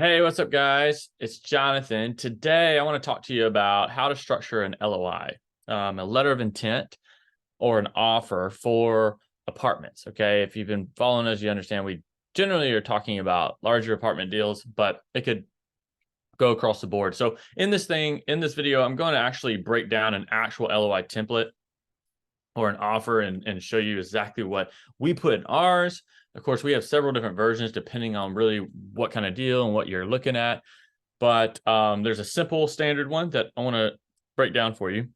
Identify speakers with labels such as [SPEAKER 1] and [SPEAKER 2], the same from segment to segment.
[SPEAKER 1] Hey, what's up, guys? It's Jonathan. Today, I want to talk to you about how to structure an LOI, a letter of intent or an offer for apartments. Okay. If you've been following us, you understand we generally are talking about larger apartment deals, but it could go across the board. So, in this video, I'm going to actually break down an actual LOI template or an offer and show you exactly what we put in ours. Of course, we have several different versions depending on really what kind of deal and what you're looking at. But there's a simple standard one that I want to break down for you.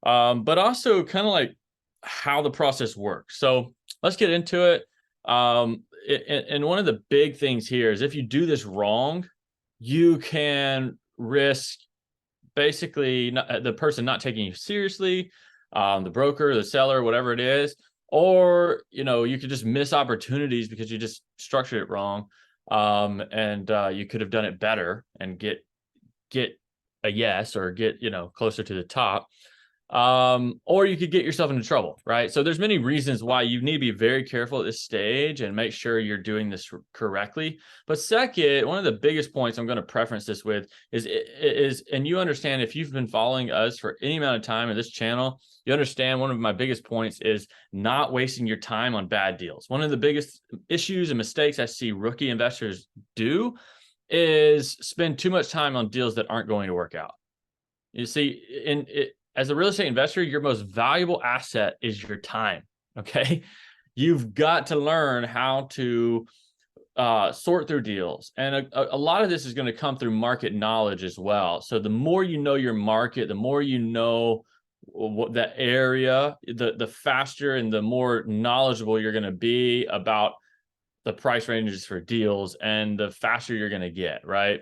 [SPEAKER 1] But also kind of like how the process works. So let's get into it. And one of the big things here is if you do this wrong, you can risk basically the person not taking you seriously, the broker, the seller, whatever it is, or you could just miss opportunities because you just structured it wrong, and you could have done it better and get a yes or get closer to the top, or you could get yourself into trouble, right? So there's many reasons why you need to be very careful at this stage and make sure you're doing this correctly. But second, one of the biggest points I'm going to preference this with is, and you understand if you've been following us for any amount of time in this channel, you understand one of my biggest points is not wasting your time on bad deals. One of the biggest issues and mistakes I see rookie investors do is spend too much time on deals that aren't going to work out. You see, as a real estate investor, your most valuable asset is your time. Okay. You've got to learn how to sort through deals. And a lot of this is going to come through market knowledge as well. So the more you know your market, the more you know what that area, the faster and the more knowledgeable you're going to be about the price ranges for deals, and the faster you're going to get, right?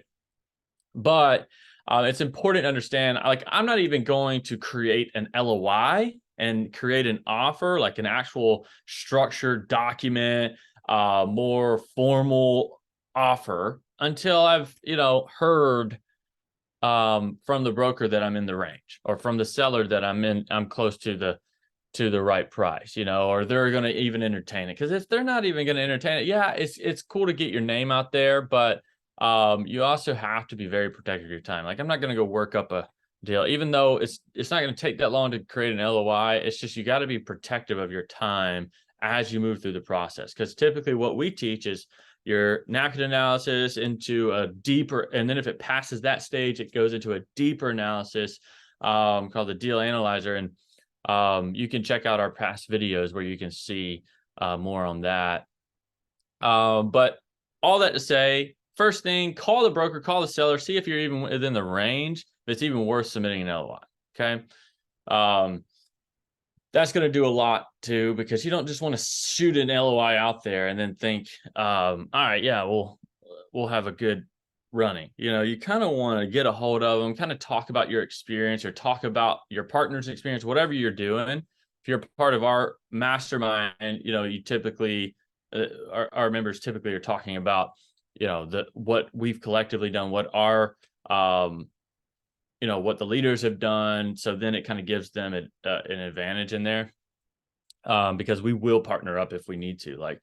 [SPEAKER 1] But it's important to understand, like, I'm not even going to create an LOI and create an offer, like an actual structured document, more formal offer, until I've, heard from the broker that I'm in the range, or from the seller that I'm close to the right price, or they're going to even entertain it. Because if they're not even going to entertain it, yeah, it's cool to get your name out there, but you also have to be very protective of your time. Like, I'm not going to go work up a deal, even though it's not going to take that long to create an LOI. It's just you got to be protective of your time as you move through the process. Because typically what we teach is your napkin analysis into a deeper, and then if it passes that stage, it goes into a deeper analysis called the deal analyzer. And you can check out our past videos where you can see more on that. But all that to say, first thing, call the broker, call the seller, see if you're even within the range, if it's even worth submitting an LOI. Okay. That's going to do a lot too, because you don't just want to shoot an LOI out there and then think, all right, yeah, we'll have a good running. You kind of want to get a hold of them, kind of talk about your experience or talk about your partner's experience, whatever you're doing. If you're part of our mastermind, you typically, our members typically are talking about, what we've collectively done, what our, what the leaders have done. So then it kind of gives them an advantage in there, because we will partner up if we need to. Like,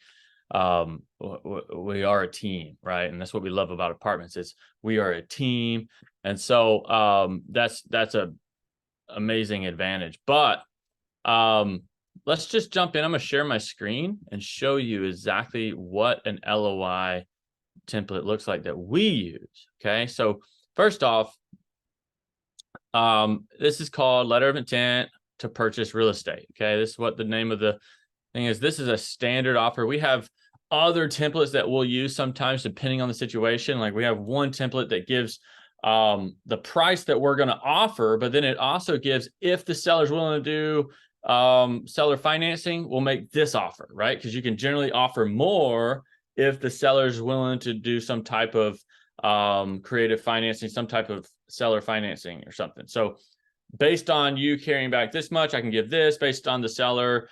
[SPEAKER 1] we are a team, right? And that's what we love about apartments, is we are a team. And so that's a amazing advantage. But let's just jump in. I'm going to share my screen and show you exactly what an LOI template looks like that we use. Okay. So first off, this is called letter of intent to purchase real estate. Okay. This is what the name of the thing is. This is a standard offer. We have other templates that we'll use sometimes depending on the situation. Like, we have one template that gives the price that we're going to offer, but then it also gives, if the seller's willing to do seller financing, we'll make this offer, right? Because you can generally offer more if the seller's willing to do some type of creative financing, some type of seller financing or something. So based on you carrying back this much, I can give this. Based on the seller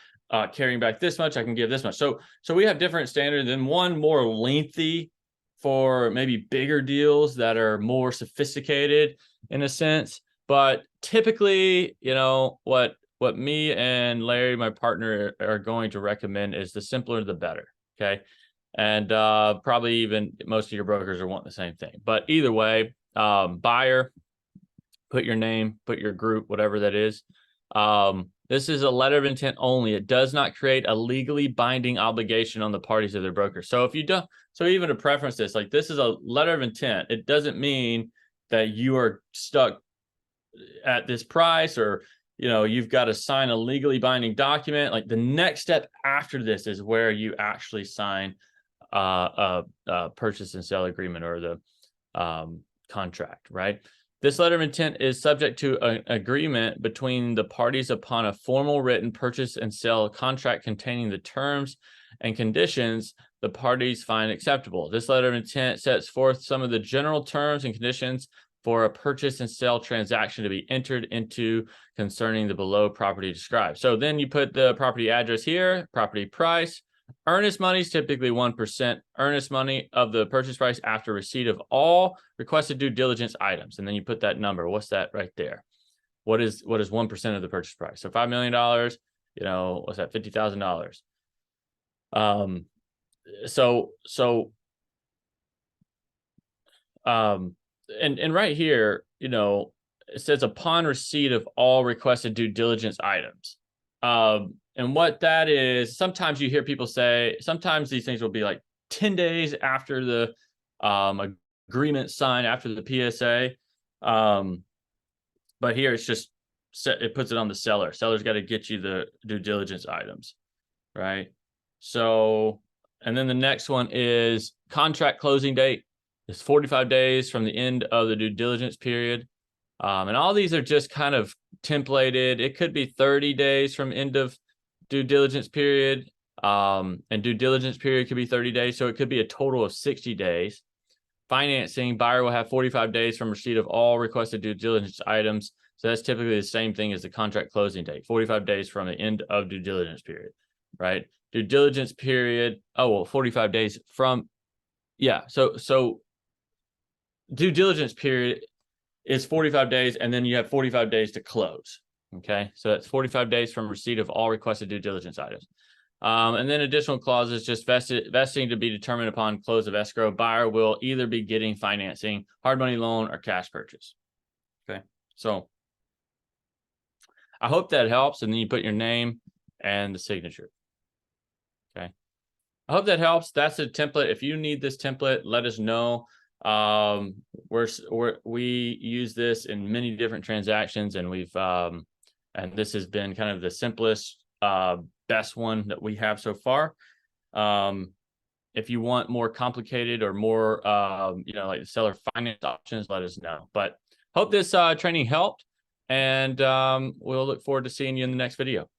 [SPEAKER 1] carrying back this much, I can give this much. So we have different standards, and one more lengthy for maybe bigger deals that are more sophisticated in a sense. But typically, what me and Larry, my partner, are going to recommend is the simpler the better. Okay. And probably even most of your brokers are wanting the same thing. But either way, buyer, put your name, put your group, whatever that is. This is a letter of intent only. It does not create a legally binding obligation on the parties of their broker. So if you don't, so even to preference this, like this is a letter of intent. It doesn't mean that you are stuck at this price, or you've got to sign a legally binding document. Like the next step after this is where you actually sign a purchase and sale agreement, or the contract, right? This letter of intent is subject to an agreement between the parties upon a formal written purchase and sale contract containing the terms and conditions the parties find acceptable. This letter of intent sets forth some of the general terms and conditions for a purchase and sale transaction to be entered into concerning the below property described. So then you put the property address here, property price. Earnest money is typically 1% earnest money of the purchase price after receipt of all requested due diligence items. And then you put that number. What's that right there? What is 1% of the purchase price? So $5 million, what's that? $50,000. And right here, it says upon receipt of all requested due diligence items. And what that is, sometimes you hear people say, sometimes these things will be like 10 days after the agreement signed, after the PSA. But here it's just, it puts it on the seller. Seller's got to get you the due diligence items, right? So, and then the next one is contract closing date. It's 45 days from the end of the due diligence period. And all these are just kind of templated. It could be 30 days from end of due diligence period, and due diligence period could be 30 days. So it could be a total of 60 days. Financing, buyer will have 45 days from receipt of all requested due diligence items. So that's typically the same thing as the contract closing date, 45 days from the end of due diligence period, right? Due diligence period, 45 days from, yeah. So due diligence period is 45 days, and then you have 45 days to close. Okay, so that's 45 days from receipt of all requested due diligence items. And then additional clauses, just vesting to be determined upon close of escrow. Buyer will either be getting financing, hard money loan, or cash purchase. Okay, so I hope that helps. And then you put your name and the signature. Okay, I hope that helps. That's a template. If you need this template, let us know. We use this in many different transactions, and we've and this has been kind of the simplest, best one that we have so far. If you want more complicated or more, like the seller finance options, let us know. But hope this training helped, and we'll look forward to seeing you in the next video.